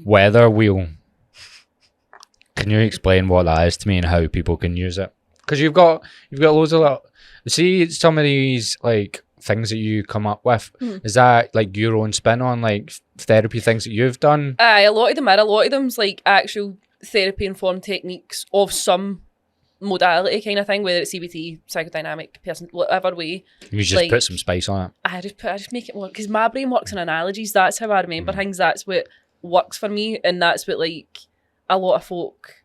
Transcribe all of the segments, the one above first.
weather wheel. Can you explain what that is to me and how people can use it? Because you've got loads of see some of these like things that you come up with. Is that like your own spin on like therapy things that you've done? Aye, a lot of them are. A lot of them's like actual therapy informed techniques of some modality kind of thing, whether it's CBT, psychodynamic, person, whatever way. You just like, put some spice on it. I just make it work because my brain works in analogies. That's how I remember things. That's what works for me, and that's what like a lot of folk.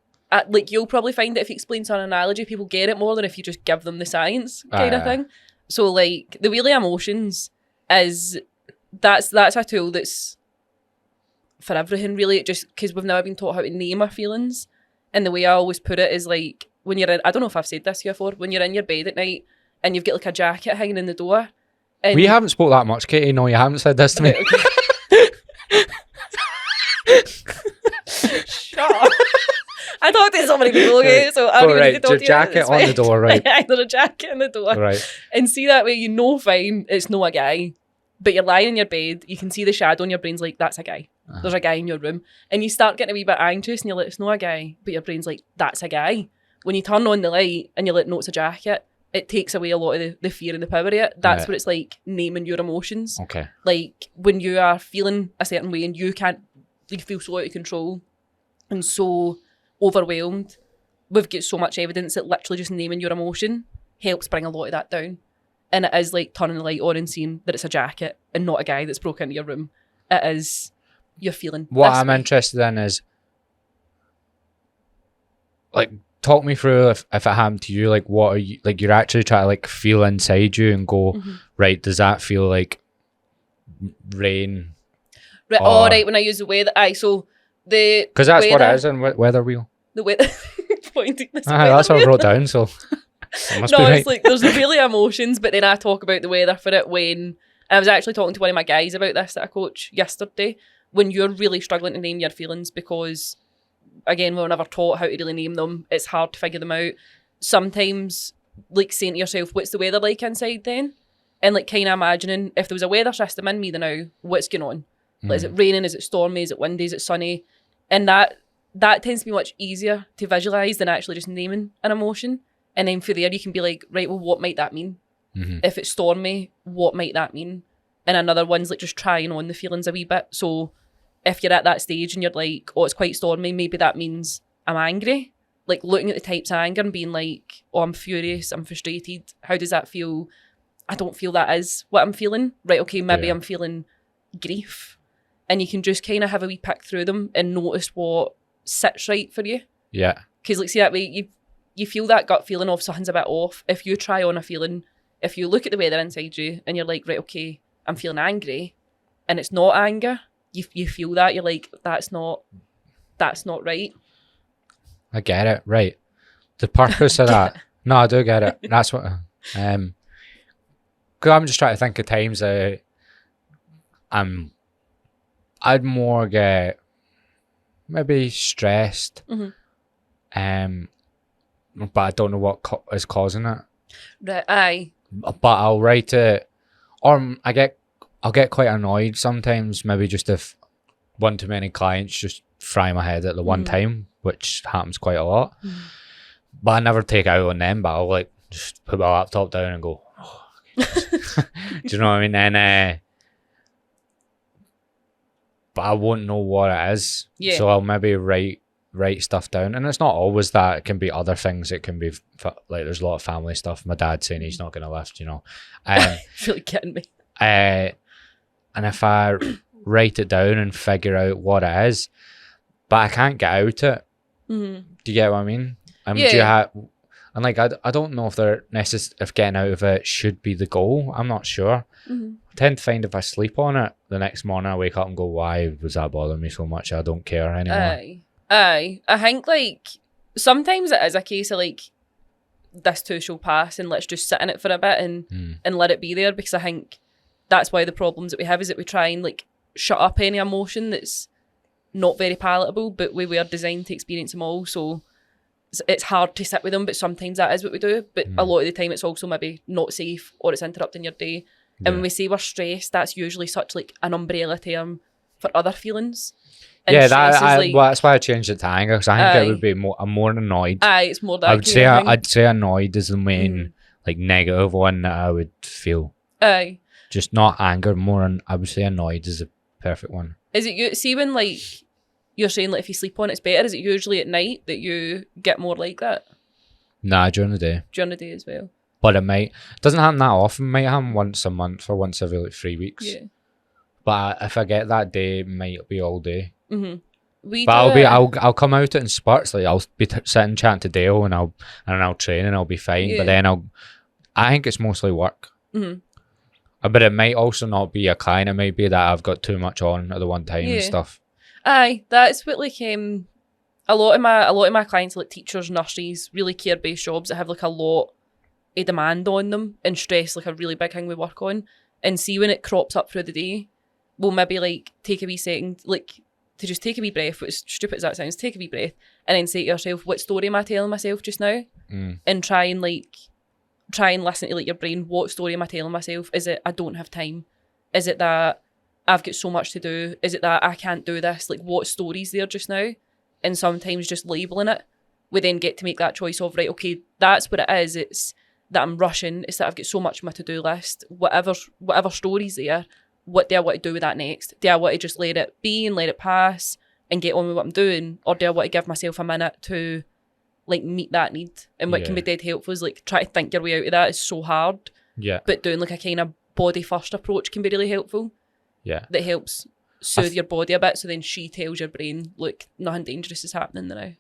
Like you'll probably find that if you explain to an analogy, people get it more than if you just give them the science kind of thing. So like the wheel of emotions is that's a tool that's for everything really. It just because we've never been taught how to name our feelings, and the way I always put it is like when you're in. I don't know if I've said this to you before. When you're in your bed at night and you've got like a jacket hanging in the door. And we haven't spoke that much, Katie. No, you haven't said this to me. Shut up. I talk to so many people, okay? So I don't even need to talk to you. Jacket on the door, right? There's a jacket on the door. Right. And see that way, you know fine, it's no a guy. But you're lying in your bed, you can see the shadow and your brain's like, that's a guy. There's a guy in your room. And you start getting a wee bit anxious and you're like, it's not a guy. But your brain's like, that's a guy. When you turn on the light and you're like, no, it's a jacket, it takes away a lot of the fear and the power of it. That's what it's like naming your emotions. Okay. Like when you are feeling a certain way and you feel so out of control and so overwhelmed, we've got so much evidence that literally just naming your emotion helps bring a lot of that down. And it is like turning the light on and seeing that it's a jacket and not a guy that's broke into your room. It is, you're feeling what I'm interested in is like talk me through if it happened to you, like what are you like, you're actually trying to like feel inside you and go right, does that feel like rain? Right, all right, when I use the weather, so the because that's weather, what it is in weather wheel. The weather pointing this that's what I wrote down, so it must be right. It's like there's really emotions, but then I talk about the weather for it when I was actually talking to one of my guys about this that I coach yesterday. When you're really struggling to name your feelings because again, we're never taught how to really name them, it's hard to figure them out. Sometimes like saying to yourself, what's the weather like inside then? And like kind of imagining if there was a weather system in me then now, what's going on? Like, is it raining? Is it stormy? Is it windy? Is it sunny? And that tends to be much easier to visualise than actually just naming an emotion. And then for there, you can be like, right, well, what might that mean? If it's stormy, what might that mean? And another one's like just trying on the feelings a wee bit. So if you're at that stage and you're like, oh, it's quite stormy, maybe that means I'm angry. Like looking at the types of anger and being like, oh, I'm furious, I'm frustrated. How does that feel? I don't feel that is what I'm feeling. Right, okay, maybe I'm feeling grief. And you can just kind of have a wee pick through them and notice what sits right for you. Yeah. Because like, see that way, you feel that gut feeling of something's a bit off. If you try on a feeling, if you look at the weather inside you and you're like, right, okay, I'm feeling angry, and it's not anger, you feel that, you're like, that's not right. I get it, right. The purpose of that. No, I do get it. That's what, because I'm just trying to think of times that I'd more get maybe stressed, but I don't know what is causing it. Right, aye. But I'll write it, or I'll get quite annoyed sometimes. Maybe just if one too many clients just fry my head at the one time, which happens quite a lot. But I never take it out on them. But I'll like just put my laptop down and go. Oh. Do you know what I mean? And but I won't know what it is. Yeah. So I'll maybe write stuff down. And it's not always that. It can be other things. It can be like there's a lot of family stuff. My dad's saying he's not going to lift, you know. Really kidding me. And if I write it down and figure out what it is, but I can't get out it. Do you get what I mean? Do you have, and like I don't know if if getting out of it should be the goal. I'm not sure. I tend to find if I sleep on it, the next morning I wake up and go, why was that bothering me so much? I don't care anymore. Aye. I think like sometimes it is a case of like this too shall pass and let's just sit in it for a bit and let it be there, because I think that's why the problems that we have is that we try and like shut up any emotion that's not very palatable, but we are designed to experience them all, so it's hard to sit with them, but sometimes that is what we do. But a lot of the time it's also maybe not safe or it's interrupting your day. And when we say we're stressed, that's usually such like an umbrella term for other feelings. And yeah, that's why I changed it to anger, because I think it would be I'm more annoyed. It's more that. I'd say annoyed is the main like negative one that I would feel. Just not anger, I would say annoyed is the perfect one. Is it you? See, when like you're saying like if you sleep on it's better, is it usually at night that you get more like that? Nah, during the day. During the day as well. But it doesn't happen that often. It might happen once a month or once every like 3 weeks. Yeah. But if I get that day, it might be all day. But I'll come out it in spurts. Like I'll be sitting chatting to Dale and I'll train and I'll be fine. Yeah. But then I think it's mostly work. But it might also not be a client. It might be that I've got too much on at the one time and stuff. That's what like a lot of my clients are like teachers, nurseries, really care-based jobs that have like a lot of demand on them and stress, like a really big thing we work on. And see when it crops up through the day, we'll maybe like take a wee second, like to just take a wee breath, as stupid as that sounds, take a wee breath and then say to yourself, what story am I telling myself just now? And try and listen to like your brain. What story am I telling myself? Is it I don't have time? Is it that I've got so much to do? Is it that I can't do this? Like what story's there just now? And sometimes just labeling it, we then get to make that choice of, right, okay, that's what it is. It's that I'm rushing. It's that I've got so much on my to-do list. Whatever story's there, what do I want to do with that next? Do I want to just let it be and let it pass and get on with what I'm doing? Or do I want to give myself a minute to like meet that need? And what can be dead helpful is like try to think your way out of that is so hard. Yeah. But doing like a kind of body first approach can be really helpful. Yeah. That helps soothe your body a bit, so then she tells your brain, look, nothing dangerous is happening now.